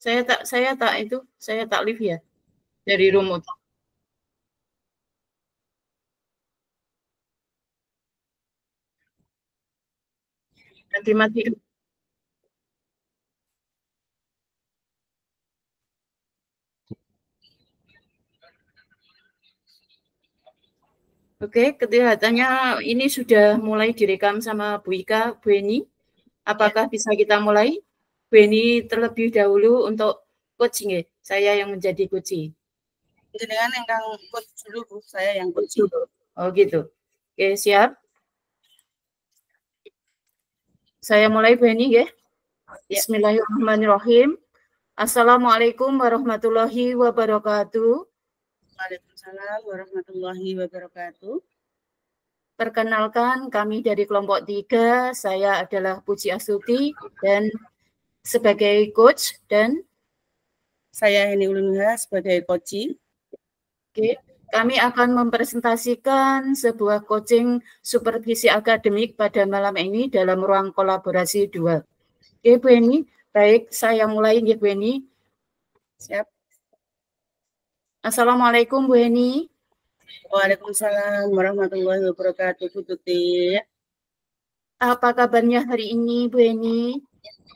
Saya tak live ya dari remote. Nanti mati. Oke, kelihatannya ini sudah mulai direkam sama Bu Ika, Bu Eni. Apakah bisa kita mulai? Bu Eni terlebih dahulu untuk coaching ya. Saya yang menjadi coaching. Dengan yang coach dulu, Bu. Saya yang coach dulu. Oh gitu. Oke, siap. Saya mulai Bu Eni ya. Bismillahirrahmanirrahim. Assalamualaikum warahmatullahi wabarakatuh. Waalaikumsalam warahmatullahi wabarakatuh. Perkenalkan, kami dari kelompok 3, saya adalah Puji Astuti dan sebagai coach dan saya Heni Ulunha sebagai coach. Oke, kami akan mempresentasikan sebuah coaching supervisi akademik pada malam ini dalam ruang kolaborasi 2. Oke, Bu Eni, baik, saya mulai ya Bu Eni. Siap. Assalamualaikum Bu Eni. Waalaikumsalam warahmatullahi wabarakatuh, Bu Tuti. Apa kabarnya hari ini, Bu Eni?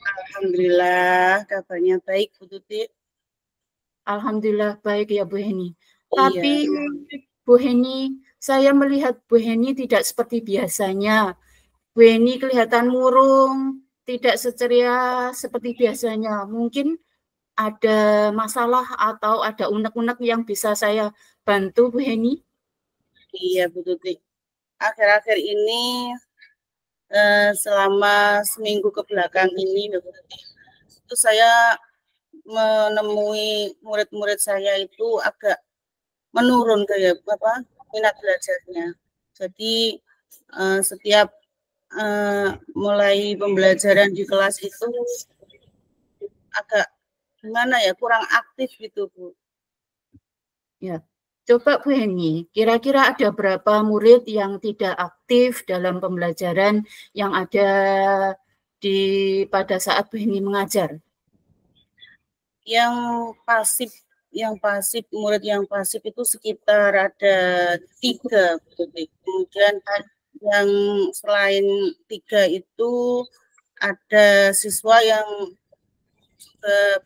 Alhamdulillah, kabarnya baik, Bu Tuti. Alhamdulillah baik ya Bu Heni. Tapi Bu Heni, saya melihat Bu Heni tidak seperti biasanya. Bu Heni kelihatan murung, tidak seceria seperti biasanya. Mungkin ada masalah atau ada unek-unek yang bisa saya bantu Bu Heni? Iya Bu Tuti. Akhir-akhir ini selama seminggu ke belakang ini Bu Tuti, itu saya menemui murid-murid saya itu agak menurun kayak minat belajarnya. Jadi setiap mulai pembelajaran di kelas itu agak gimana ya, kurang aktif gitu Bu. Ya, coba Bu Heni, kira-kira ada berapa murid yang tidak aktif dalam pembelajaran yang ada pada saat Bu Heni mengajar? Yang pasif, murid yang pasif itu sekitar ada 3. Kemudian yang selain 3 itu ada siswa yang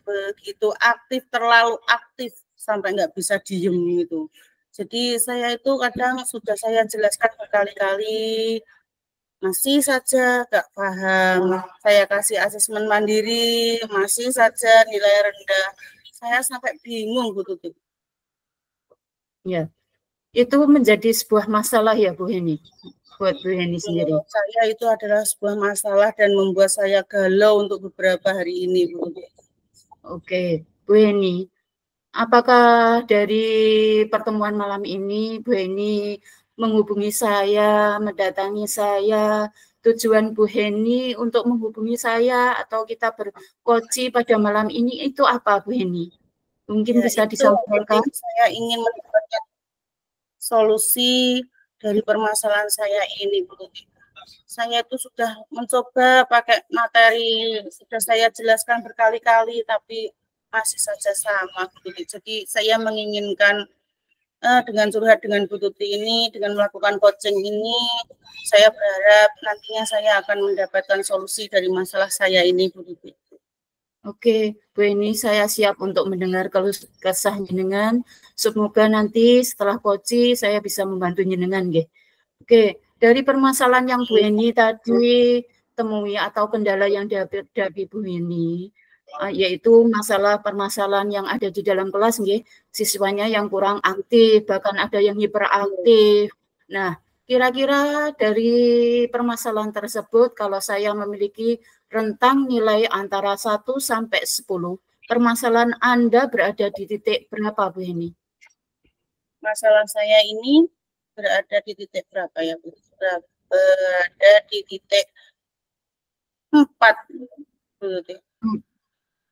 begitu aktif, terlalu aktif sampai nggak bisa diem gitu. Jadi saya itu kadang sudah saya jelaskan berkali-kali, masih saja nggak paham. Saya kasih asesmen mandiri, masih saja nilai rendah. Saya sampai bingung Bu Tuti. Ya, itu menjadi sebuah masalah ya Bu Heni, buat Bu Heni sendiri. Menurut saya itu adalah sebuah masalah dan membuat saya galau untuk beberapa hari ini Bu Tuti. Oke, Bu Heni, apakah dari pertemuan malam ini Bu Heni menghubungi saya, mendatangi saya, tujuan Bu Heni untuk menghubungi saya atau kita berkoci pada malam ini itu apa Bu Heni? Mungkin bisa disampaikan. Saya ingin mendapatkan solusi dari permasalahan saya ini Bu Tuti. Saya itu sudah mencoba pakai materi, sudah saya jelaskan berkali-kali, tapi masih saja sama Bu Tuti. Jadi saya menginginkan dengan curhat dengan Bu Tuti ini, dengan melakukan coaching ini, saya berharap nantinya saya akan mendapatkan solusi dari masalah saya ini Bu Tuti. Oke, Bu Eni, saya siap untuk mendengar kesah jenengan. Semoga nanti setelah coaching saya bisa membantu jenengan, nggih. Oke, dari permasalahan yang Bu Eni tadi temui atau kendala yang dihadapi Bu Eni, yaitu permasalahan yang ada di dalam kelas, nggih, siswanya yang kurang aktif, bahkan ada yang hiperaktif. Nah, kira-kira dari permasalahan tersebut, kalau saya memiliki rentang nilai antara 1 sampai 10, permasalahan Anda berada di titik berapa, Bu Heni? Masalah saya ini berada di titik berapa ya, Bu? Berada di titik 4.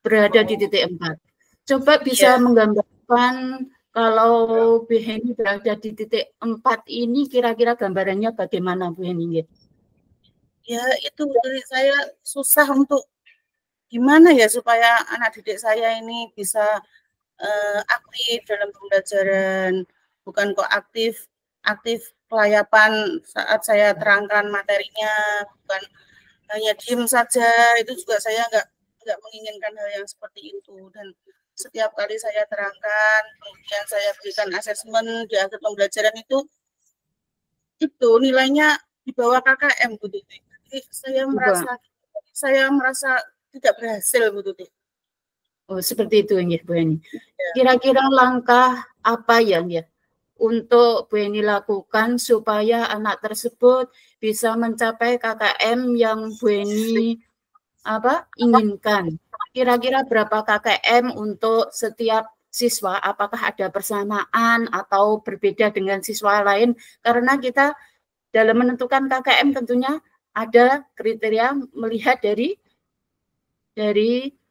Berada di titik 4. Coba bisa menggambarkan kalau Bu Heni berada di titik 4 ini kira-kira gambarannya bagaimana Bu Heni? Ya itu saya susah untuk gimana ya supaya anak didik saya ini bisa aktif dalam pembelajaran, bukan kok aktif kelayapan saat saya terangkan materinya, bukan hanya diem saja. Itu juga saya nggak menginginkan hal yang seperti itu. Dan setiap kali saya terangkan, kemudian saya berikan asesmen di akhir pembelajaran itu nilainya di bawah KKM, Bu Tuti. Jadi saya merasa tidak berhasil, Bu Tuti. Oh, seperti itu ya, Bu Eni. Kira-kira langkah apa yang ya untuk Bu Eni lakukan supaya anak tersebut bisa mencapai KKM yang Bu Eni inginkan? Kira-kira berapa KKM untuk setiap siswa? Apakah ada persamaan atau berbeda dengan siswa lain? Karena kita dalam menentukan KKM tentunya ada kriteria melihat dari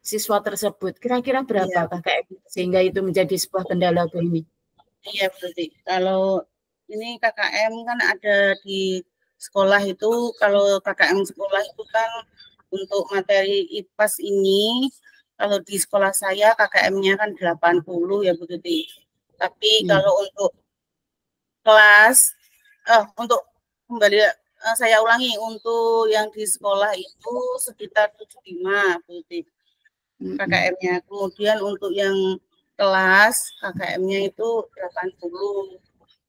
siswa tersebut. Kira-kira berapa KKM sehingga itu menjadi sebuah kendala Bu ini? Iya, berarti kalau ini KKM kan ada di sekolah itu, kalau KKM sekolah itu kan untuk materi IPAS ini, kalau di sekolah saya KKM-nya kan 80 ya Bu Tuti. Tapi kalau untuk kelas, untuk kembali saya ulangi, untuk yang di sekolah itu sekitar 75 Bu Tuti KKM-nya. Kemudian untuk yang kelas KKM-nya itu 80.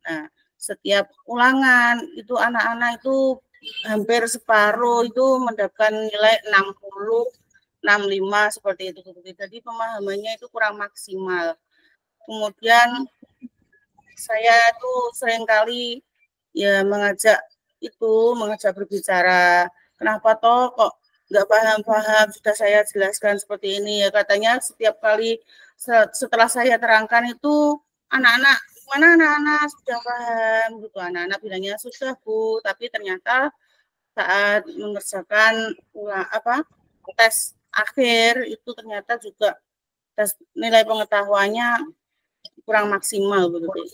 Nah, setiap ulangan itu anak-anak itu hampir separuh itu mendapatkan nilai 60, 65 seperti itu. Jadi pemahamannya itu kurang maksimal. Kemudian saya itu seringkali ya mengajak berbicara, kenapa toh kok nggak paham-paham, sudah saya jelaskan seperti ini ya, katanya setiap kali setelah saya terangkan itu anak-anak, mana anak-anak sudah paham gitu, anak-anak bilangnya sudah Bu, tapi ternyata saat mengerjakan tes akhir itu ternyata juga tes nilai pengetahuannya kurang maksimal begitu.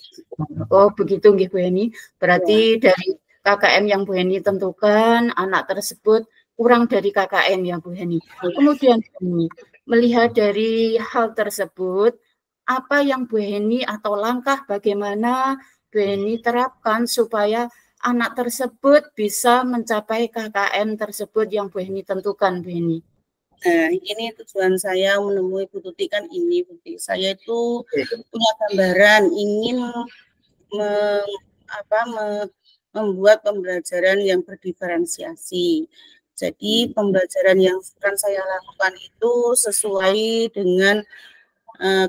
Oh begitu nggih Bu Eni. Berarti dari KKM yang Bu Eni tentukan anak tersebut kurang dari KKM yang Bu Eni. Kemudian Bu Eni, melihat dari hal tersebut, apa yang Bu Eni atau langkah bagaimana Bu Eni terapkan supaya anak tersebut bisa mencapai KKM tersebut yang Bu Eni tentukan Bu Eni? Nah, ini tujuan saya menemui Bu Tuti kan ini, Bu Tuti. Saya itu punya gambaran ingin membuat pembelajaran yang berdiferensiasi. Jadi pembelajaran yang akan saya lakukan itu sesuai dengan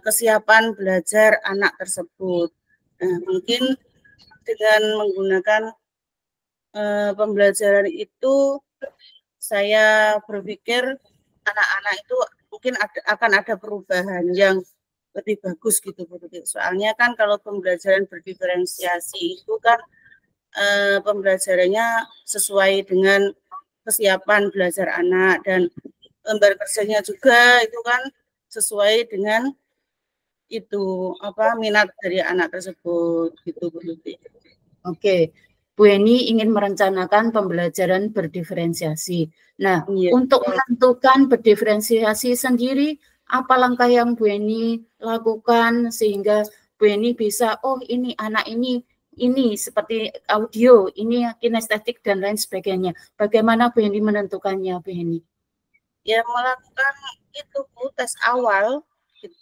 kesiapan belajar anak tersebut. Nah, mungkin dengan menggunakan pembelajaran itu, saya berpikir anak-anak itu mungkin akan ada perubahan yang lebih bagus gitu Bu. Soalnya kan kalau pembelajaran berdiferensiasi itu kan pembelajarannya sesuai dengan kesiapan belajar anak, dan lembar kerjanya juga itu kan sesuai dengan minat dari anak tersebut gitu Bu Tuti. Oke, Bu Eni ingin merencanakan pembelajaran berdiferensiasi. Nah, untuk menentukan berdiferensiasi sendiri, apa langkah yang Bu Eni lakukan sehingga Bu Eni bisa, oh ini anak ini seperti audio, ini kinestetik dan lain sebagainya. Bagaimana Bu Eni menentukannya, Bu Eni? Ya, melakukan Bu, tes awal.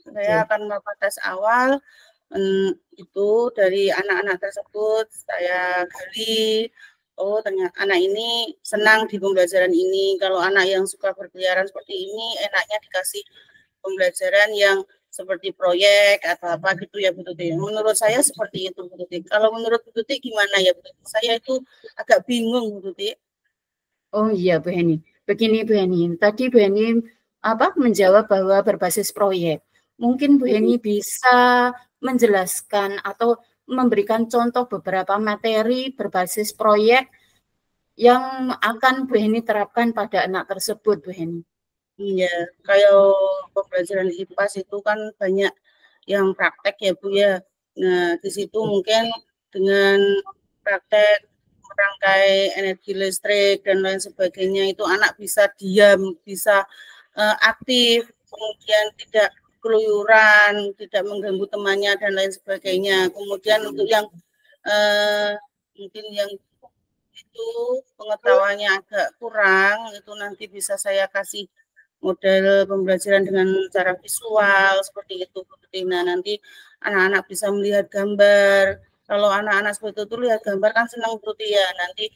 Saya akan melakukan tes awal itu dari anak-anak tersebut. Saya gali, oh ternyata anak ini senang di pembelajaran ini. Kalau anak yang suka berkeliaran seperti ini, enaknya dikasih pembelajaran yang seperti proyek atau apa gitu ya Bu Tuti. Menurut saya seperti itu Bu Tuti. Kalau menurut Bu Tuti gimana ya Bu Tuti? Saya itu agak bingung Bu Tuti. Oh iya Bu Heni. Begini Bu Heni, tadi Bu Heni menjawab bahwa berbasis proyek. Mungkin Bu Heni bisa menjelaskan atau memberikan contoh beberapa materi berbasis proyek yang akan Bu Heni terapkan pada anak tersebut, Bu Heni. Iya, kalau pembelajaran IPAS itu kan banyak yang praktek ya Bu ya. Nah, di situ mungkin dengan praktek merangkai energi listrik dan lain sebagainya itu anak bisa diam, bisa aktif, kemudian tidak keluyuran, tidak mengganggu temannya dan lain sebagainya. Kemudian untuk yang mungkin yang itu pengetahuannya agak kurang, itu nanti bisa saya kasih model pembelajaran dengan cara visual seperti itu. Nah, nanti anak-anak bisa melihat gambar. Kalau anak-anak seperti itu lihat gambar kan senang berarti ya. Nanti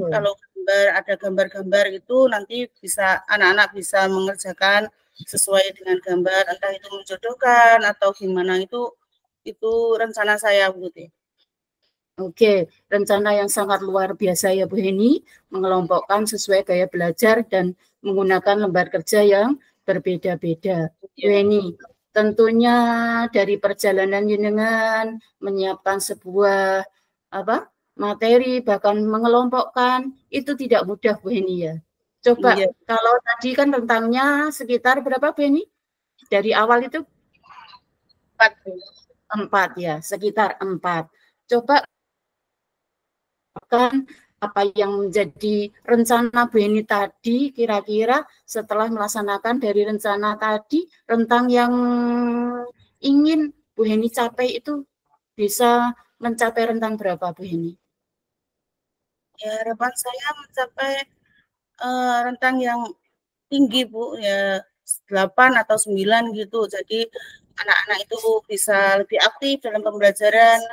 kalau gambar ada gambar-gambar itu nanti bisa anak-anak bisa mengerjakan sesuai dengan gambar, entah itu menjodohkan atau gimana, itu rencana saya Putih. Oke, rencana yang sangat luar biasa ya Bu Heni, mengelompokkan sesuai gaya belajar dan menggunakan lembar kerja yang berbeda-beda. Bu Heni, tentunya dari perjalanan jenengan menyiapkan sebuah materi, bahkan mengelompokkan, itu tidak mudah Bu Heni ya. Coba, kalau tadi kan rentangnya sekitar berapa Bu Heni? Dari awal itu? 4 ya, sekitar 4. Coba apa yang menjadi rencana Bu Heni tadi, kira-kira setelah melaksanakan dari rencana tadi, rentang yang ingin Bu Heni capai itu bisa mencapai rentang berapa Bu Heni? Ya, harapan saya mencapai rentang yang tinggi Bu, ya 8 atau 9 gitu. Jadi anak-anak itu bisa lebih aktif dalam pembelajaran,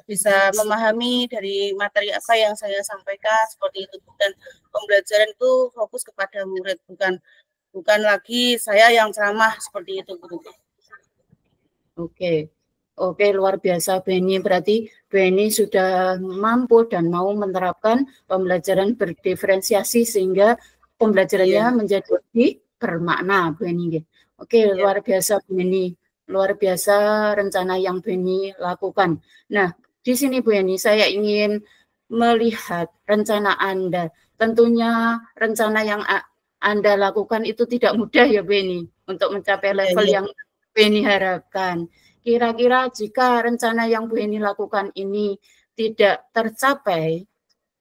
bisa memahami dari materi apa yang saya sampaikan seperti itu. Dan pembelajaran itu fokus kepada murid, bukan lagi saya yang ceramah seperti itu. Oke, luar biasa Bu Heni. Berarti Bu Heni sudah mampu dan mau menerapkan pembelajaran berdiferensiasi sehingga pembelajarannya menjadi lebih bermakna Bu Heni. Oke, luar biasa Bu Heni. Luar biasa rencana yang Bu Heni lakukan. Nah, di sini Bu Heni saya ingin melihat rencana Anda. Tentunya rencana yang Anda lakukan itu tidak mudah ya Bu Heni untuk mencapai level yang Bu Heni harapkan. Kira-kira jika rencana yang Bu Heni lakukan ini tidak tercapai,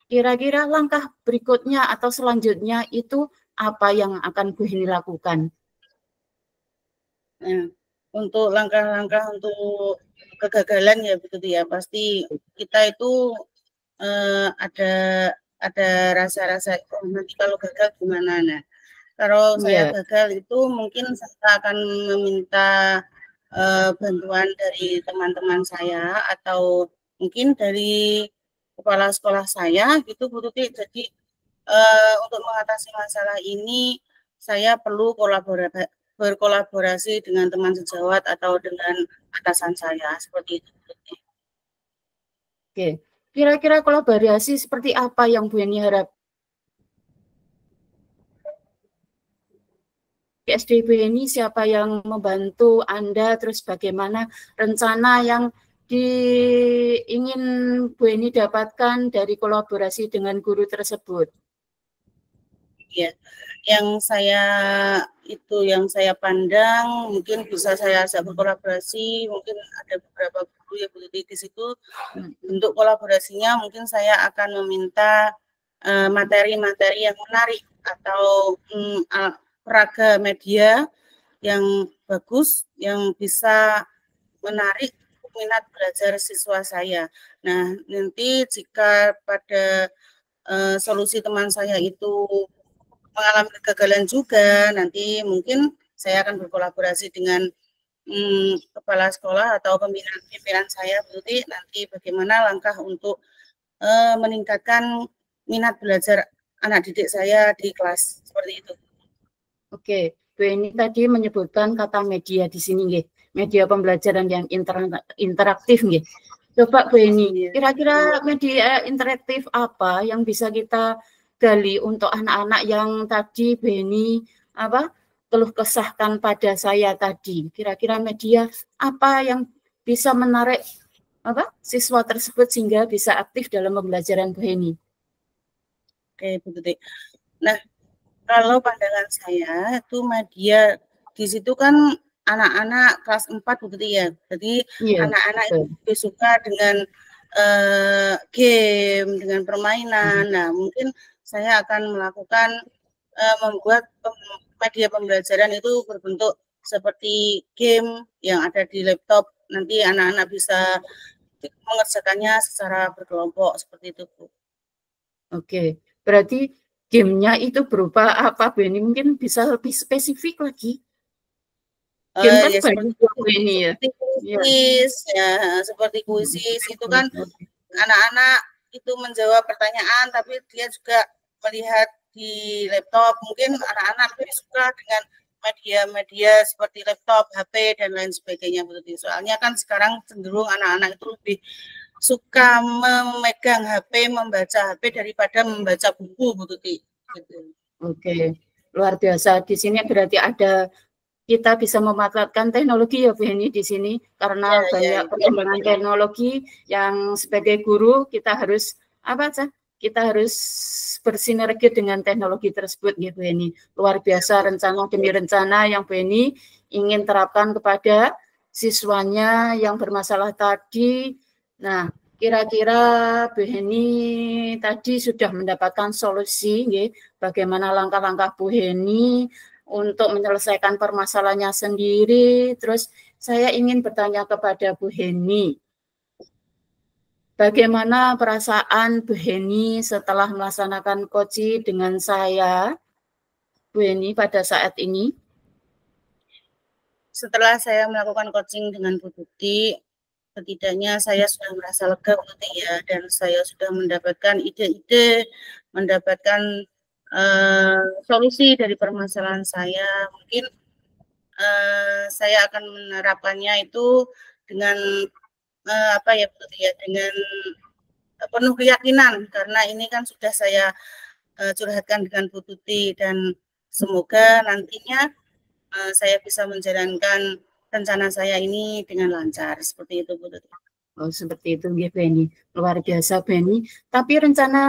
kira-kira langkah berikutnya atau selanjutnya itu apa yang akan Bu Heni lakukan? Nah, untuk langkah-langkah untuk kegagalan ya begitu ya, pasti kita itu ada rasa-rasa nanti kalau gagal gimana. Nah, kalau saya gagal itu mungkin saya akan meminta bantuan dari teman-teman saya atau mungkin dari kepala sekolah saya gitu Bu Tuti. Jadi untuk mengatasi masalah ini saya perlu berkolaborasi dengan teman sejawat atau dengan atasan saya seperti itu. Oke, kira-kira kolaborasi seperti apa yang Bu Heni harap? SDB ini siapa yang membantu Anda, terus bagaimana rencana yang ingin Bu Heni dapatkan dari kolaborasi dengan guru tersebut? Ya, yang saya pandang mungkin bisa saya ajak berkolaborasi, mungkin ada beberapa guru yang berada di situ. Untuk kolaborasinya mungkin saya akan meminta materi-materi yang menarik atau peraga media yang bagus yang bisa menarik minat belajar siswa saya. Nah, nanti jika pada solusi teman saya itu mengalami kegagalan juga, nanti mungkin saya akan berkolaborasi dengan kepala sekolah atau pimpinan saya, berarti nanti bagaimana langkah untuk meningkatkan minat belajar anak didik saya di kelas seperti itu. Oke, Bu Heni tadi menyebutkan kata media di sini, nggih. Media pembelajaran yang interaktif, nggih. Coba Bu Heni, kira-kira media interaktif apa yang bisa kita gali untuk anak-anak yang tadi Bu Heni keluh kesahkan pada saya tadi? Kira-kira media apa yang bisa menarik siswa tersebut sehingga bisa aktif dalam pembelajaran Bu Heni? Oke, Bu Tuti. Nah, kalau pandangan saya itu media di situ kan anak-anak kelas 4 begitu ya. Jadi anak-anak itu lebih suka dengan game, dengan permainan. Nah, mungkin saya akan melakukan membuat media pembelajaran itu berbentuk seperti game yang ada di laptop. Nanti anak-anak bisa mengerjakannya secara berkelompok seperti itu, Bu. Oke, berarti gamenya itu berupa apa, Bu? Ini mungkin bisa lebih spesifik lagi. Game kan Ya, banyak ini ya. Seperti kuisis, ya, seperti kuisis itu kan anak-anak itu menjawab pertanyaan, tapi dia juga melihat di laptop. Mungkin anak-anak lebih suka dengan media-media seperti laptop, HP, dan lain sebagainya. Soalnya kan sekarang cenderung anak-anak itu lebih suka memegang HP, membaca HP daripada membaca buku, Bu Tuti. Oke, luar biasa. Di sini berarti ada kita bisa memanfaatkan teknologi ya Bu Heni di sini karena banyak perkembangan teknologi yang sebagai guru kita harus apa aja? Kita harus bersinergi dengan teknologi tersebut ya Bu Heni. Luar biasa rencana demi rencana yang Bu Heni ingin terapkan kepada siswanya yang bermasalah tadi. Nah, kira-kira Bu Heni tadi sudah mendapatkan solusi ya, bagaimana langkah-langkah Bu Heni untuk menyelesaikan permasalahannya sendiri. Terus saya ingin bertanya kepada Bu Heni, bagaimana perasaan Bu Heni setelah melaksanakan coaching dengan saya, Bu Heni, pada saat ini? Setelah saya melakukan coaching dengan Bu Tuti, setidaknya saya sudah merasa lega, Bu Tuti, ya, dan saya sudah mendapatkan ide-ide, mendapatkan solusi dari permasalahan saya. Mungkin saya akan menerapkannya itu dengan apa ya, Bu Tuti, ya, dengan penuh keyakinan karena ini kan sudah saya curhatkan dengan Bu Tuti, dan semoga nantinya saya bisa menjalankan rencana saya ini dengan lancar seperti itu, Bu Tuti. Oh, seperti itu ya Bu Heni. Luar biasa Bu Heni. Tapi rencana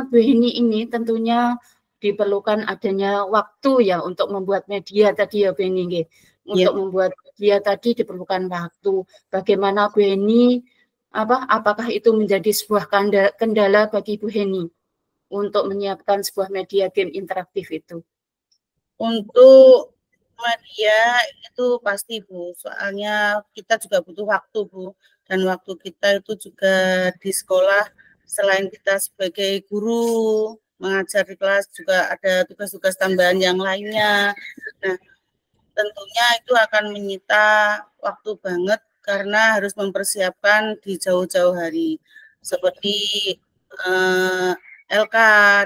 Bu Heni ini tentunya diperlukan adanya waktu ya untuk membuat media tadi ya Bu Heni. Untuk membuat media tadi diperlukan waktu. Bagaimana Bu Heni, apakah itu menjadi sebuah kendala bagi Bu Heni untuk menyiapkan sebuah media game interaktif itu? Untuk media itu pasti, Bu, soalnya kita juga butuh waktu, Bu, dan waktu kita itu juga di sekolah, selain kita sebagai guru mengajar di kelas juga ada tugas-tugas tambahan yang lainnya. Nah, tentunya itu akan menyita waktu banget karena harus mempersiapkan di jauh-jauh hari seperti LK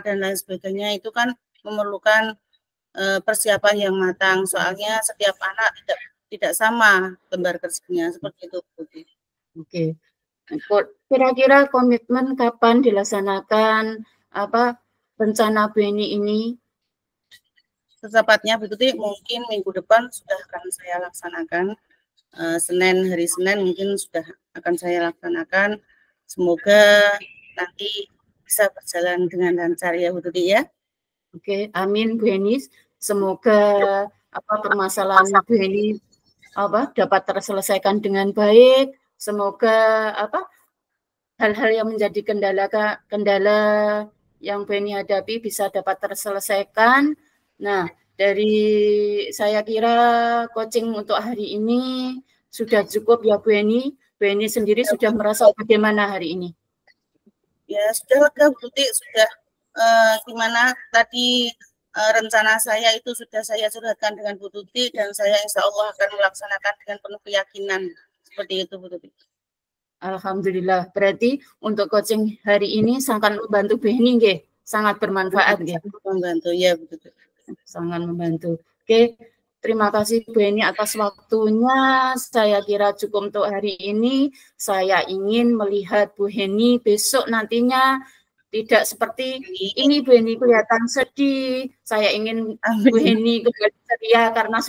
dan lain sebagainya. Itu kan memerlukan persiapan yang matang, soalnya setiap anak tidak sama lembar kerjanya seperti itu. Oke. Kira-kira komitmen kapan dilaksanakan rencana Bu Heni ini? Secepatnya, begitu mungkin minggu depan sudah akan saya laksanakan. Hari Senin mungkin sudah akan saya laksanakan. Semoga nanti bisa berjalan dengan lancar ya, Bu Tuti, ya. Oke, amin Bu Heni. Semoga permasalahan Bu Heni dapat terselesaikan dengan baik. Semoga hal-hal yang menjadi kendala yang Bu Heni hadapi bisa dapat terselesaikan. Nah, dari saya kira coaching untuk hari ini sudah cukup ya Bu Heni. Bu Heni sendiri sudah merasa bagaimana hari ini? Ya, sudah lega Bu Tuti, sudah gimana tadi rencana saya itu sudah saya curhatkan dengan Bu Tuti, dan saya insya Allah akan melaksanakan dengan penuh keyakinan seperti itu, Bu Tuti. Alhamdulillah, berarti untuk coaching hari ini sangat membantu Bu Heni, sangat bermanfaat, membantu ya, Bu Tuti. Sangat membantu. Oke, terima kasih Bu Heni atas waktunya. Saya kira cukup untuk hari ini. Saya ingin melihat Bu Heni besok nantinya tidak seperti ini. Bu Heni kelihatan sedih. Saya ingin Bu Heni kembali ceria karena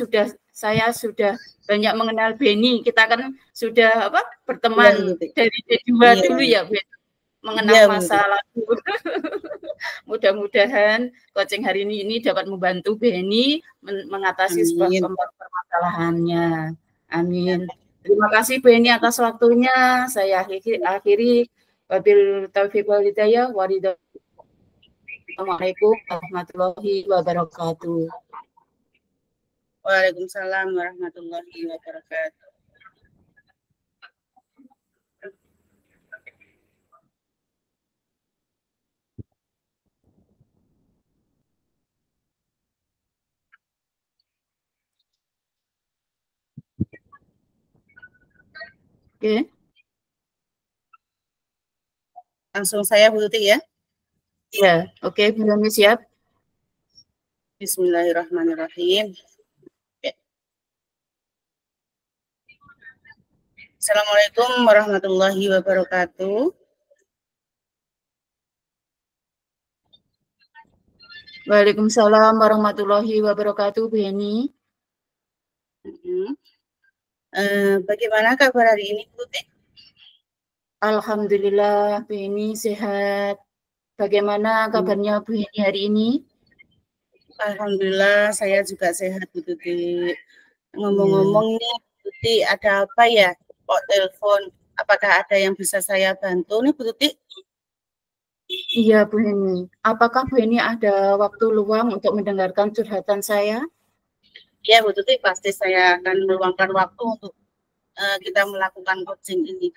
saya sudah banyak mengenal Bu Heni. Kita kan sudah berteman dari D2 dulu ya Bu Heni, mengenal masa lalu. Mudah-mudahan coaching hari ini dapat membantu Bu Heni mengatasi sebuah permasalahannya. Amin. Terima kasih Bu Heni atas waktunya. Saya akhiri. Wabil taufiq wal hidayah. Assalamualaikum warahmatullahi wabarakatuh. Waalaikumsalam warahmatullahi wabarakatuh. Oke. Langsung saya Bu Tuti ya. Ya, oke, belum siap. Bismillahirrahmanirrahim. Ya. Assalamualaikum warahmatullahi wabarakatuh. Waalaikumsalam warahmatullahi wabarakatuh, Bu Heni. Bagaimana kabar hari ini, Bu Tuti? Alhamdulillah, Bu Heni sehat. Bagaimana kabarnya Bu Heni hari ini? Alhamdulillah, saya juga sehat, Bu Tuti. Ngomong-ngomong nih, Bu Tuti, ada apa ya? Kok telepon? Apakah ada yang bisa saya bantu nih, Bu Tuti? Iya, Bu Heni. Apakah Bu Heni ada waktu luang untuk mendengarkan curhatan saya? Ya, Bu Tuti, pasti saya akan meluangkan waktu untuk kita melakukan coaching ini.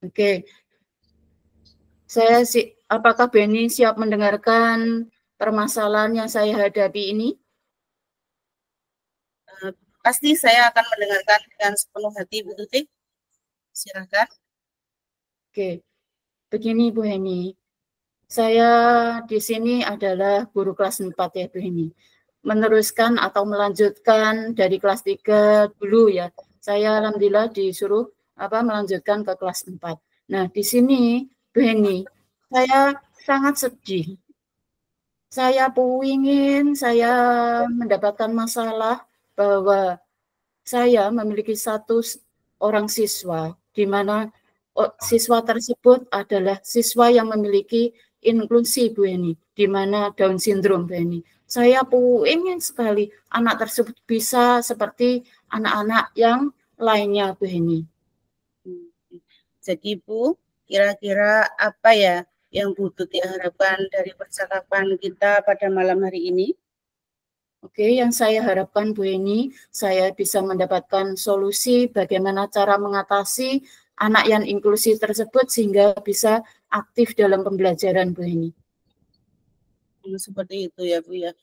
Oke. Apakah Bu Heni siap mendengarkan permasalahan yang saya hadapi ini? Pasti saya akan mendengarkan dengan sepenuh hati, Bu Tuti. Silakan. Oke. Begini, Bu Heni. Saya di sini adalah guru kelas 4 ya, Bu Heni. Meneruskan atau melanjutkan dari kelas 3 dulu ya. Saya alhamdulillah disuruh melanjutkan ke kelas 4. Nah, di sini Bu Heni, saya sangat sedih. Saya ingin saya mendapatkan masalah bahwa saya memiliki satu orang siswa di mana siswa tersebut adalah siswa yang memiliki inklusi, Bu Heni, di mana Down syndrome, Bu Heni. Saya ingin sekali anak tersebut bisa seperti anak-anak yang lainnya, Bu Heni. Jadi Bu, kira-kira apa ya yang Bu Tuti harapkan dari percakapan kita pada malam hari ini? Oke, yang saya harapkan Bu Heni, saya bisa mendapatkan solusi bagaimana cara mengatasi anak yang inklusi tersebut sehingga bisa aktif dalam pembelajaran, Bu Heni. Seperti itu ya Bu ya.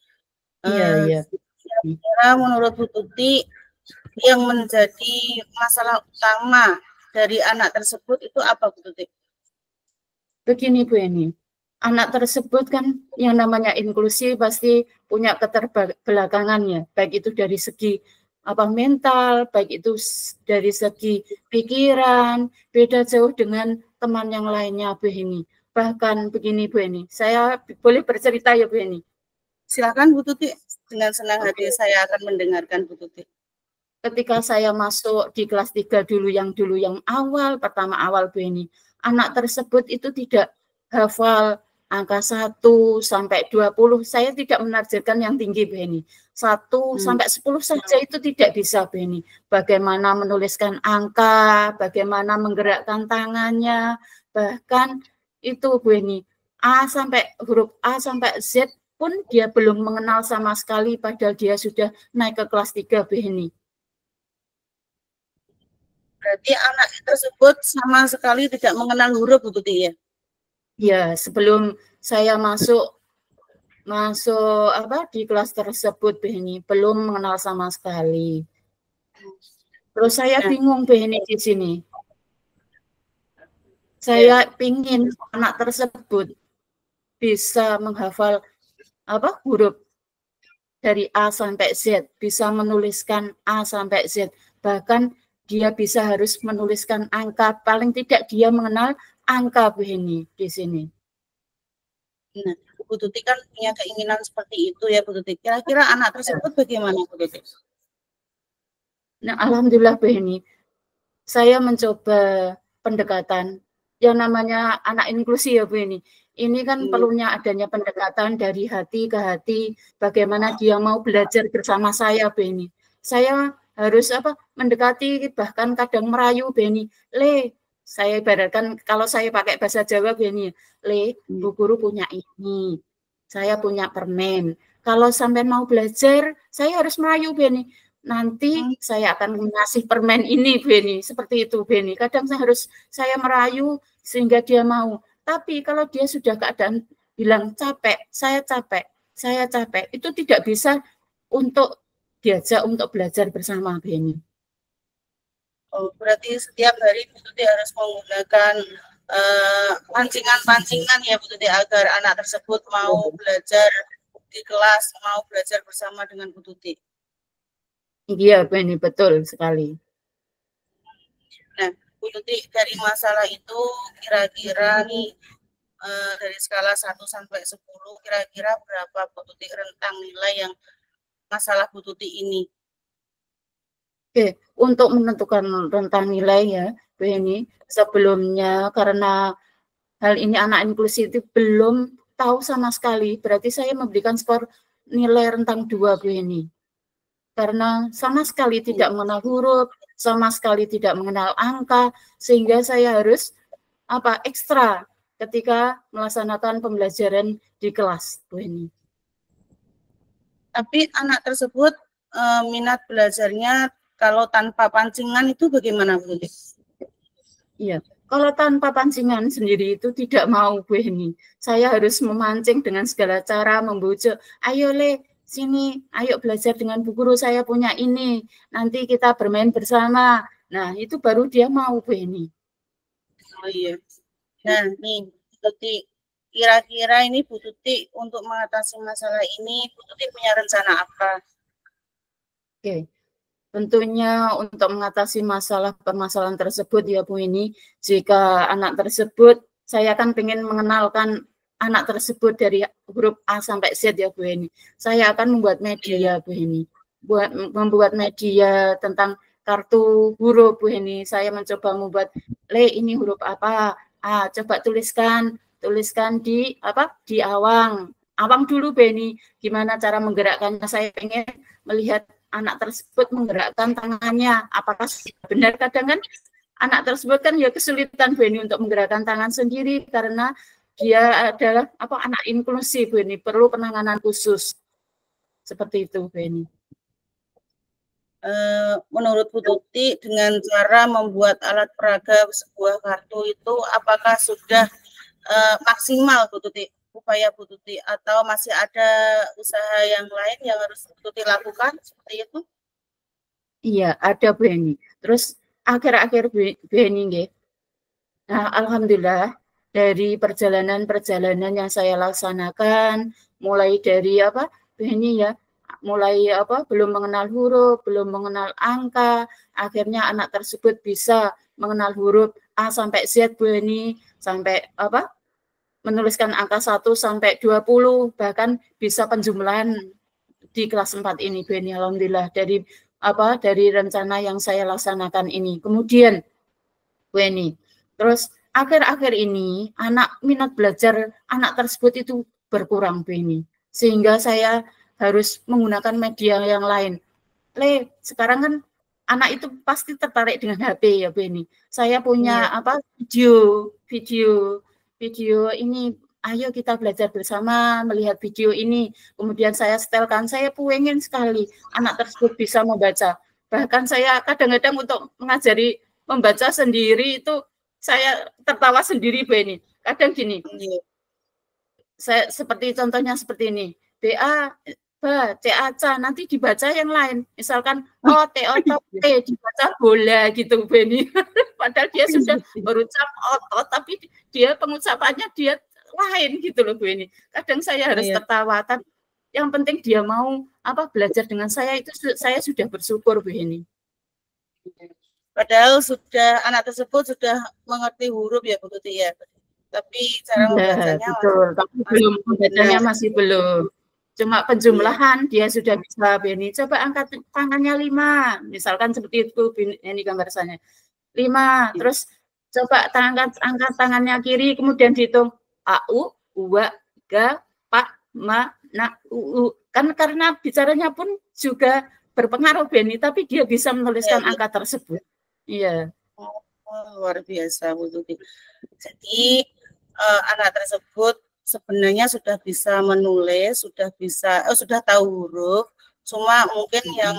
Iya, iya. Kira-kira menurut Bu Tuti yang menjadi masalah utama dari anak tersebut itu apa, Bu Tuti? Begini Bu Heni, anak tersebut kan yang namanya inklusi pasti punya keterbelakangannya, baik itu dari segi mental, baik itu dari segi pikiran, beda jauh dengan teman yang lainnya, Bu Heni. Bahkan begini Bu Heni, saya boleh bercerita ya Bu Heni? Silakan Bu Tuti, dengan senang hati saya akan mendengarkan Bu Tuti. Ketika saya masuk di kelas 3 dulu yang awal, pertama awal Bu Heni, anak tersebut itu tidak hafal angka 1 sampai 20. Saya tidak menargetkan yang tinggi, Bu Heni. 1 sampai 10 saja itu tidak bisa, Bu Heni. Bagaimana menuliskan angka, bagaimana menggerakkan tangannya, bahkan itu Bu Heni, huruf A sampai Z pun dia belum mengenal sama sekali, padahal dia sudah naik ke kelas 3, Bu Heni. Berarti anak tersebut sama sekali tidak mengenal huruf, Bu Tuti ya? Ya, sebelum saya masuk di kelas tersebut, Beni belum mengenal sama sekali. Terus saya bingung, Beni di sini. Saya ingin anak tersebut bisa menghafal huruf dari A sampai Z, bisa menuliskan A sampai Z, bahkan dia bisa harus menuliskan angka, paling tidak dia mengenal angka, Bu Heni, di sini. Nah, Bu Tuti kan punya keinginan seperti itu ya, Bu Tuti. Kira-kira anak tersebut bagaimana, Bu Tuti? Nah, alhamdulillah, Bu Heni, saya mencoba pendekatan yang namanya anak inklusi ya, Bu Heni. Ini kan perlunya adanya pendekatan dari hati ke hati, bagaimana dia mau belajar bersama saya, Bu Heni. Saya harus mendekati, bahkan kadang merayu, Bu Heni. Saya ibaratkan kalau saya pakai bahasa Jawa, Bu Heni, Bu guru punya ini. saya punya permen. Kalau sampai mau belajar, saya harus merayu, Beni. Nanti saya akan ngasih permen ini, Beni. Seperti itu, Beni. Kadang saya merayu sehingga dia mau. Tapi kalau dia sudah keadaan bilang capek, saya capek, itu tidak bisa untuk diajak untuk belajar bersama, Beni. Oh, berarti setiap hari Bu Tuti harus menggunakan pancingan-pancingan ya Bu Tuti agar anak tersebut mau belajar di kelas, mau belajar bersama dengan Bu Tuti. Iya, Beni, betul sekali. Nah, Bu Tuti, dari masalah itu kira-kira nih dari skala 1 sampai 10 kira-kira berapa Bu Tuti rentang nilai yang masalah Bu Tuti ini? Oke, untuk menentukan rentang nilai ya, Bu Eni, sebelumnya karena hal ini anak inklusif itu belum tahu sama sekali, berarti saya memberikan skor nilai rentang 2, Bu Eni. Karena sama sekali tidak mengenal huruf, sama sekali tidak mengenal angka, sehingga saya harus ekstra ketika melaksanakan pembelajaran di kelas, Bu Eni. Tapi anak tersebut minat belajarnya kalau tanpa pancingan itu bagaimana, Bu? Iya, kalau tanpa pancingan sendiri itu tidak mau, Bu Eni. Saya harus memancing dengan segala cara, membujuk. Ayo, Le, sini, ayo belajar dengan Bu Guru, saya punya ini. Nanti kita bermain bersama. Nah, itu baru dia mau, Bu Eni. Oh iya. Nah, nih, Bu Tuti, kira-kira ini Bu Tuti untuk mengatasi masalah ini, Bu Tuti punya rencana apa? Oke. Tentunya untuk mengatasi permasalahan tersebut ya Bu ini, jika anak tersebut, saya kan ingin mengenalkan anak tersebut dari huruf A sampai Z ya Bu ini. Saya akan membuat media Bu ini, membuat media tentang kartu huruf Bu ini. Saya mencoba membuat, Le ini huruf apa? Coba tuliskan di di awang dulu Bu ini. Gimana cara menggerakkannya? Saya ingin melihat anak tersebut menggerakkan tangannya, apakah benar. Kadang kan anak tersebut kan ya kesulitan Bu Eni untuk menggerakkan tangan sendiri karena dia adalah anak inklusif Bu Eni, perlu penanganan khusus. Seperti itu Bu Eni. Menurut Bu Tuti dengan cara membuat alat peraga sebuah kartu itu apakah sudah maksimal Bu Tuti, upaya Bu Tuti, atau masih ada usaha yang lain yang harus Bu Tuti lakukan seperti itu? Iya, ada Bu Eni. Terus akhir-akhir Bu Eni nggih. Nah, alhamdulillah dari perjalanan yang saya laksanakan, mulai dari Bu Eni ya, mulai belum mengenal huruf, belum mengenal angka, akhirnya anak tersebut bisa mengenal huruf A sampai Z Bu Eni, sampai menuliskan angka 1 sampai 20, bahkan bisa penjumlahan di kelas 4 ini Bu Eni, alhamdulillah dari rencana yang saya laksanakan ini. Kemudian Bu Eni, terus akhir-akhir ini minat belajar anak tersebut itu berkurang Bu Eni, sehingga saya harus menggunakan media yang lain. Le, sekarang kan anak itu pasti tertarik dengan HP ya Bu Eni. Saya punya video ini, ayo kita belajar bersama melihat video ini. Kemudian saya setelkan, saya pengen sekali anak tersebut bisa membaca. Bahkan saya kadang-kadang untuk mengajari membaca sendiri itu saya tertawa sendiri Bu Eni. Kadang gini, saya contohnya seperti ini, BA, Ba, C-A-C, nanti dibaca yang lain. Misalkan O-T-O-T, dibaca bola gitu, Beni. Padahal dia sudah berucap otot, tapi dia pengucapannya dia lain gitu loh, Beni. Kadang saya harus tertawa, tapi yang penting dia mau belajar dengan saya, itu saya sudah bersyukur, Beni. Padahal anak tersebut sudah mengerti huruf ya, Bu Tuti ya. Tapi cara membacanya masih belum. Cuma penjumlahan dia sudah bisa Beni. Coba angkat tangannya 5, misalkan seperti itu ini gambar saya. 5, terus coba angkat tangannya kiri, kemudian dihitung AU, UA, GA, PA, MA, NA, UU. Kan karena bicaranya pun juga berpengaruh Beni, tapi dia bisa menuliskan angka tersebut. Iya. Luar biasa Bu Tuti. Jadi anak tersebut sebenarnya sudah bisa menulis, sudah tahu huruf, cuma mungkin yang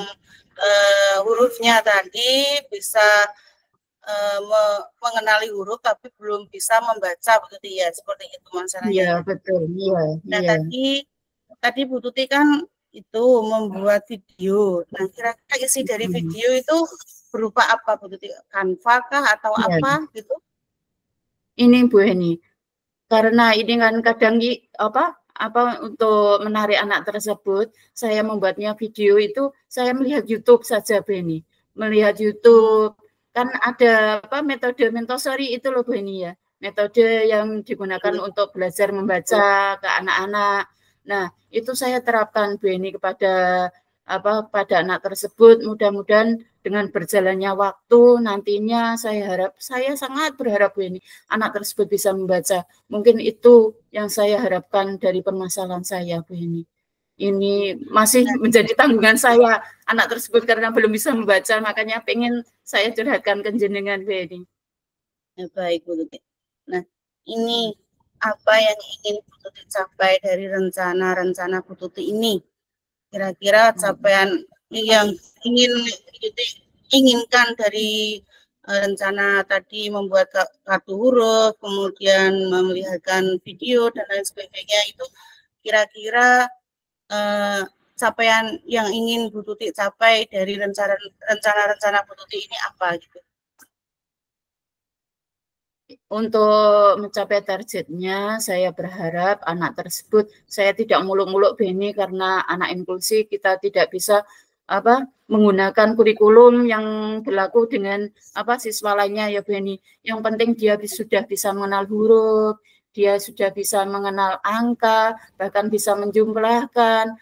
hurufnya tadi bisa mengenali huruf tapi belum bisa membaca begitu ya, seperti itu masalahnya. Iya, Ya. betul. Iya, Nah, iya. tadi Bu Tuti kan itu membuat video. Nah, kira-kira isi dari video itu berupa apa Bu Tuti? Canva kah atau Iya. apa gitu? Ini Bu Heni, karena ini kan kadang apa untuk menarik anak tersebut, saya membuatnya video itu saya melihat YouTube saja Bu Heni. Melihat YouTube kan ada apa metode Montessori itu loh Bu Heni ya. Metode yang digunakan untuk belajar membaca ke anak-anak. Nah, itu saya terapkan Bu Heni kepada pada anak tersebut. Mudah-mudahan dengan berjalannya waktu nantinya saya sangat berharap Bu Heni anak tersebut bisa membaca. Mungkin itu yang saya harapkan dari permasalahan saya Bu Heni. Ini masih menjadi tanggungan saya anak tersebut karena belum bisa membaca, makanya pengen saya curhatkan ke jenengan Bu Heni. Ya, baik Bu Tuti. Nah, ini apa yang ingin Bu Tuti capai dari rencana-rencana Bu Tuti ini? Kira-kira capaian yang ingin inginkan dari rencana tadi membuat kartu huruf, kemudian memeliharkan video dan lain sebagainya, itu kira-kira capaian yang ingin Bu Tuti capai dari rencana-rencana Bu Tuti ini apa gitu? Untuk mencapai targetnya, saya berharap anak tersebut, saya tidak muluk-muluk Beni karena anak inklusi kita tidak bisa menggunakan kurikulum yang berlaku dengan siswa lainnya ya Beni. Yang penting dia sudah bisa mengenal huruf, dia sudah bisa mengenal angka, bahkan bisa menjumlahkan.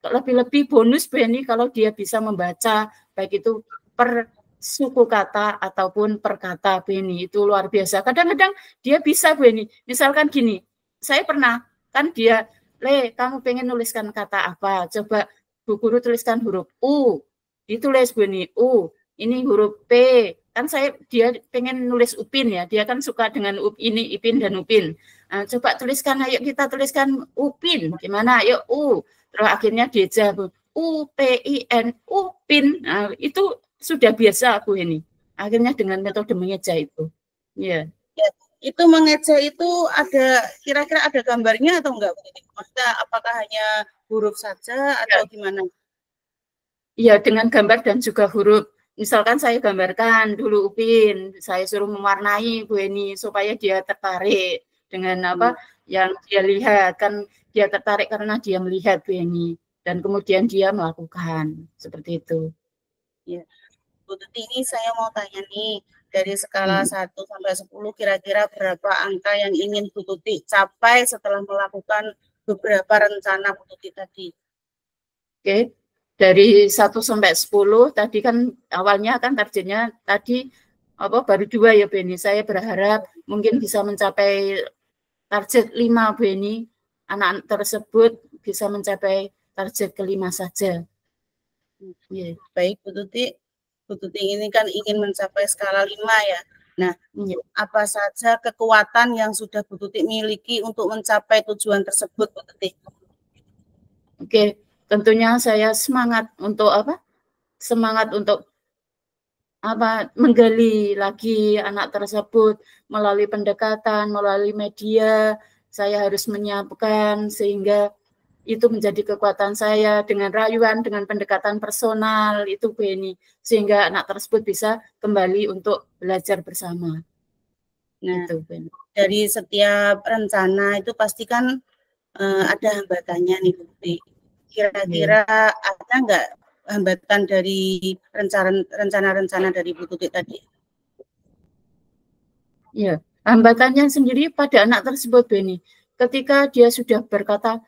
Lebih-lebih bonus Beni kalau dia bisa membaca, baik itu per suku kata ataupun per kata Beni, itu luar biasa. Kadang-kadang dia bisa Beni, misalkan gini, saya pernah kan dia, kamu pengen nuliskan kata apa? Coba Bu Guru tuliskan huruf U, ditulis Beni U, ini huruf P, kan dia pengen nulis Upin ya, dia kan suka dengan ini Ipin dan Upin. Nah, coba tuliskan, ayo kita tuliskan Upin, gimana? Ayo U, terus akhirnya Deja UPIN Upin, nah, itu sudah biasa aku ini. Akhirnya dengan metode mengeja itu. Ya. Ya, itu mengeja itu kira-kira ada gambarnya atau enggak? Maksudnya apakah hanya huruf saja atau gimana? Iya, dengan gambar dan juga huruf. Misalkan saya gambarkan dulu Upin, saya suruh mewarnai Bu Eni supaya dia tertarik dengan apa yang dia lihat, kan dia tertarik karena dia melihat Bu Eni dan kemudian dia melakukan seperti itu. Ya. Bu Tuti, ini saya mau tanya nih, dari skala 1 sampai 10 kira-kira berapa angka yang ingin Bu Tuti capai setelah melakukan beberapa rencana Bu Tuti tadi? Oke. Dari 1 sampai 10 tadi kan awalnya kan targetnya tadi baru 2 ya Beni. Saya berharap mungkin bisa mencapai target 5 Beni. Anak tersebut bisa mencapai target ke-5 saja. Yeah. Baik Bu Tuti ini kan ingin mencapai skala 5 ya. Nah, apa saja kekuatan yang sudah Bu Tuti miliki untuk mencapai tujuan tersebut Bu Tuti? Oke, tentunya saya semangat untuk menggali lagi anak tersebut melalui pendekatan, melalui media. Saya harus menyiapkan sehingga itu menjadi kekuatan saya dengan rayuan, dengan pendekatan personal itu Beni, sehingga anak tersebut bisa kembali untuk belajar bersama. Nah, itu, Beni. Dari setiap rencana itu pasti kan ada hambatannya nih Bu Tuti. Kira-kira ada nggak hambatan dari rencana-rencana dari Bu Tuti tadi? Ya, hambatannya sendiri pada anak tersebut Beni. Ketika dia sudah berkata,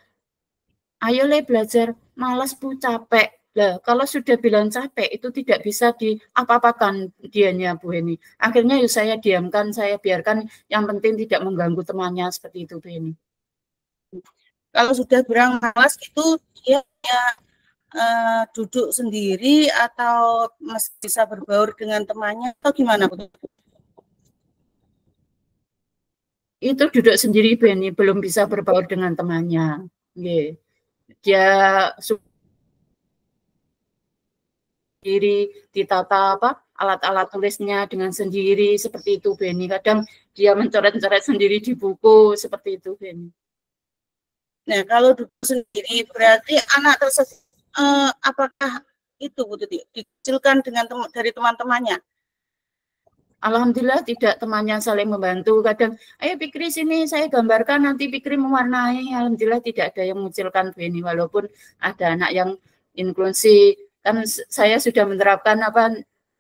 ayo belajar, malas Bu, capek. Lah, kalau sudah bilang capek itu tidak bisa diapa-apakan dianya Bu Heni. Akhirnya saya diamkan, saya biarkan, yang penting tidak mengganggu temannya seperti itu Bu Heni. Kalau sudah bilang malas itu dia duduk sendiri atau masih bisa berbaur dengan temannya atau gimana Bu? itu duduk sendiri Beni, belum bisa berbaur dengan temannya. Dia sendiri ditata alat-alat tulisnya dengan sendiri seperti itu Beni. Kadang dia mencoret-coret sendiri di buku seperti itu Beni. Nah, kalau duduk sendiri berarti anak tersebut apakah itu Bu Tuti dikecilkan dari teman-temannya? Alhamdulillah tidak, temannya saling membantu. Kadang, ayo Fikri sini saya gambarkan, nanti Fikri mewarnai. Alhamdulillah tidak ada yang mengucilkan Beni, walaupun ada anak yang inklusi. Kan saya sudah menerapkan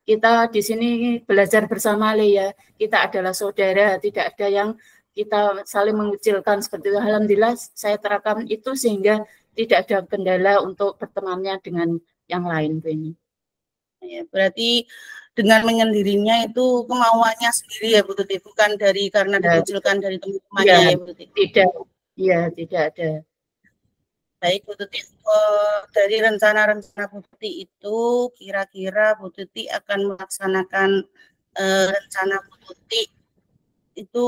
kita di sini belajar bersama ya. Kita adalah saudara, tidak ada yang kita saling mengucilkan seperti itu. Alhamdulillah saya terapkan itu sehingga tidak ada kendala untuk bertemannya dengan yang lain Beni. Ya, berarti dengan menyendirinya itu kemauannya sendiri ya Bu Tuti, bukan karena dikucilkan dari teman-temannya ya Bu Tuti. Tidak, iya tidak ada. Baik Bu Tuti, dari rencana-rencana Bu Tuti itu kira-kira Bu Tuti akan melaksanakan rencana Bu Tuti itu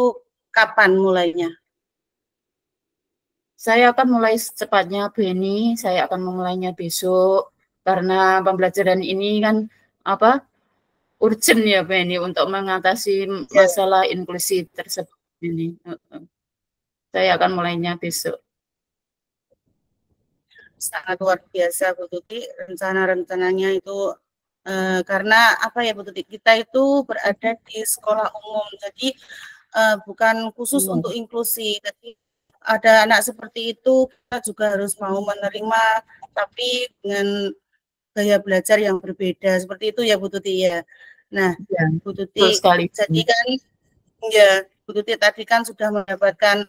kapan mulainya? Saya akan mulai secepatnya Beni, saya akan memulainya besok karena pembelajaran ini kan urgent ya Beni untuk mengatasi masalah inklusi tersebut ini. Saya akan mulainya besok. Sangat luar biasa Bu Tuti, rencana-rencananya itu karena ya Bu Tuti, kita itu berada di sekolah umum, jadi bukan khusus untuk inklusi. Jadi ada anak seperti itu kita juga harus mau menerima, tapi dengan gaya belajar yang berbeda seperti itu ya Bu Tuti ya. Nah ya, Bu Tuti, jadi kan ya Bu Tuti tadi kan sudah mendapatkan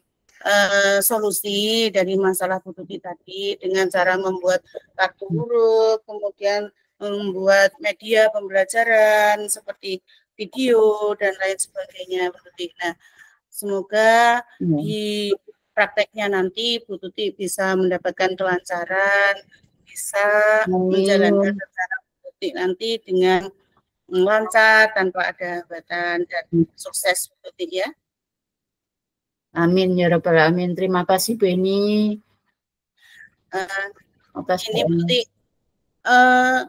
solusi dari masalah Bu Tuti tadi dengan cara membuat kartu huruf, kemudian membuat media pembelajaran seperti video dan lain sebagainya Bu Tuti. Nah, semoga di prakteknya nanti Bu Tuti bisa mendapatkan kelancaran, bisa menjalankan rencana Bu Tuti nanti dengan lancar tanpa ada hambatan dan sukses Bu Tuti ya. Amin ya rabbal alamin. Terima kasih Beni. Ini berarti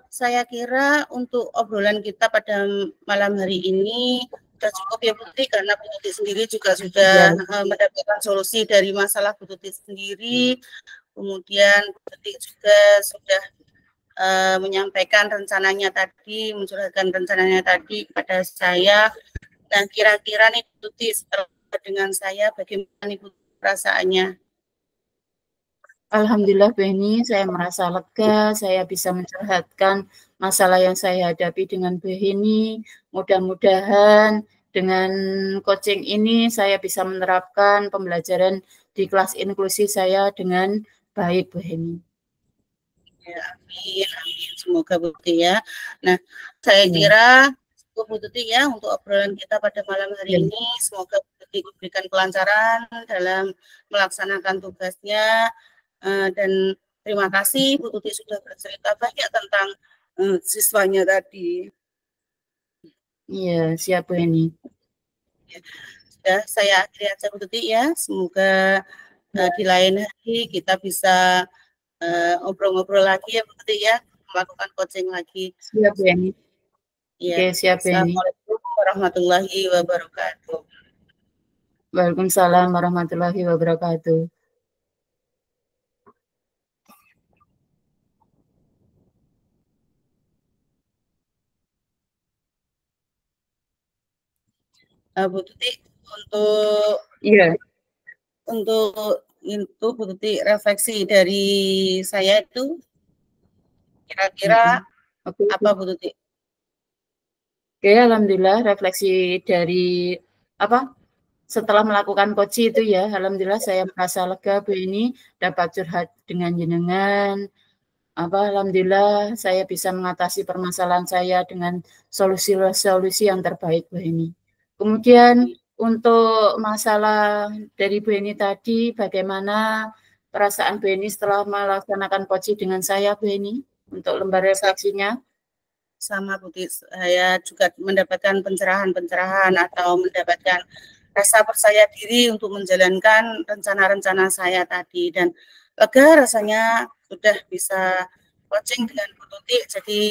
saya kira untuk obrolan kita pada malam hari ini sudah cukup ya Bu Tuti, karena Bu Tuti sendiri juga sudah mendapatkan solusi dari masalah Bu Tuti sendiri. Kemudian Bu Tuti juga sudah menyampaikan rencananya tadi, mencurahkan rencananya tadi kepada saya. Nah, kira-kira nih Bu Tuti setelah dengan saya, bagaimana Ibu perasaannya? Alhamdulillah Beni, saya merasa lega, saya bisa mencurhatkan masalah yang saya hadapi dengan Beni. Mudah-mudahan dengan coaching ini saya bisa menerapkan pembelajaran di kelas inklusi saya dengan baik Beni. Ya, amin, amin. Semoga Bu Tuti ya. Nah, saya kira Bu Tuti ya untuk obrolan kita pada malam hari ini. Semoga Bu Tuti diberikan kelancaran dalam melaksanakan tugasnya. Dan terima kasih Bu Tuti sudah bercerita banyak tentang siswanya tadi. Iya, siap Bu Eni. Ya, sudah saya akhiri aja Bu Tuti ya. Semoga di lain hari kita bisa ngobrol-ngobrol lagi ya Bu Tuti ya, melakukan coaching lagi. Siap Bu Eni. Ya. Oke, siap Bu Eni. Assalamualaikum warahmatullahi wabarakatuh. Waalaikumsalam warahmatullahi wabarakatuh. Bu Tuti, untuk itu Bu Tuti, refleksi dari saya itu kira-kira apa Bu Tuti? Oke, alhamdulillah refleksi dari setelah melakukan coaching itu ya, alhamdulillah saya merasa lega Bu ini dapat curhat dengan jenengan. Alhamdulillah saya bisa mengatasi permasalahan saya dengan solusi-solusi yang terbaik Bu ini. Kemudian untuk masalah dari Bu Eni tadi, bagaimana perasaan Bu Eni setelah melaksanakan coaching dengan saya Bu Eni untuk lembar refleksinya? Sama Bu Tuti, saya juga mendapatkan pencerahan-pencerahan atau mendapatkan rasa percaya diri untuk menjalankan rencana-rencana saya tadi, dan lega rasanya sudah bisa coaching dengan Bu Tuti. Jadi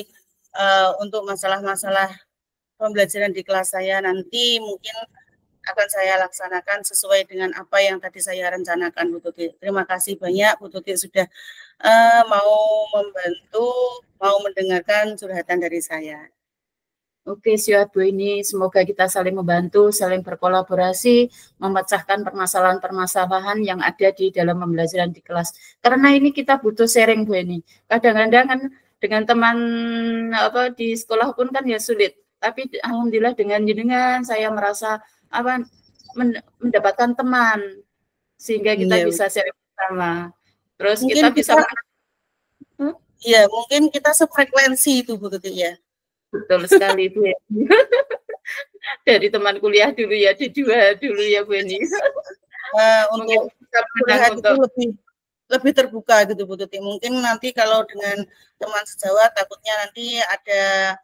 untuk masalah-masalah pembelajaran di kelas saya nanti mungkin akan saya laksanakan sesuai dengan apa yang tadi saya rencanakan, Bu Tuti. Terima kasih banyak Bu Tuti sudah mau membantu, mau mendengarkan curhatan dari saya. Oke, siap Bu ini. Semoga kita saling membantu, saling berkolaborasi, memecahkan permasalahan-permasalahan yang ada di dalam pembelajaran di kelas. Karena ini kita butuh sharing Bu ini. Kadang-kadang kan dengan teman apa di sekolah pun kan ya sulit. Tapi alhamdulillah dengan saya merasa apa mendapatkan teman sehingga kita bisa sharing bersama. Terus mungkin kita bisa ya mungkin kita sefrekuensi itu Bu Tuti ya. Betul sekali Bu. Dari teman kuliah dulu ya, di dua dulu ya Bu Eni. Untuk kuliah itu lebih terbuka gitu Bu Tuti. Mungkin nanti kalau dengan teman sejawat takutnya nanti ada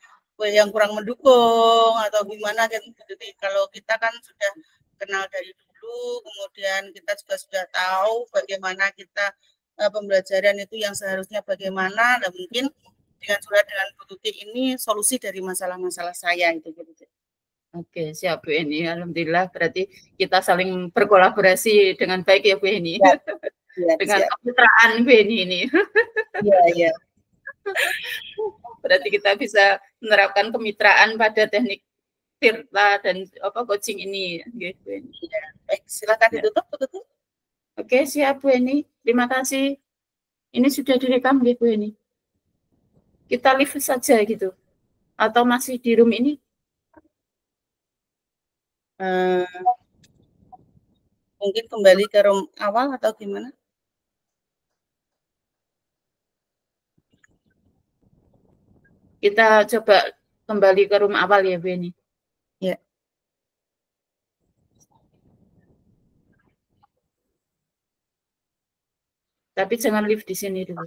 yang kurang mendukung atau gimana kan Bu Tuti. Kalau kita kan sudah kenal dari dulu, kemudian kita juga sudah tahu bagaimana kita pembelajaran itu yang seharusnya bagaimana, dan mungkin dengan curhat dengan Bu Tuti ini solusi dari masalah-masalah saya itu Bu Tuti. Oke, siap Bu Eni. Alhamdulillah berarti kita saling berkolaborasi dengan baik ya Bu Eni. Ya, dengan siap. Kemitraan Bu Eni ini. Iya, iya. Berarti kita bisa menerapkan kemitraan pada teknik Tirta dan coaching ini. Gitu. Ya, baik, silakan ditutup Bu Tuti. Oke, siap Bu Eni. Terima kasih. Ini sudah direkam ya Bu Eni. Kita live saja gitu. Atau masih di room ini? Mungkin kembali ke room awal atau gimana? Kita coba kembali ke room awal ya Bu Eni. Ya. Tapi jangan live di sini dulu.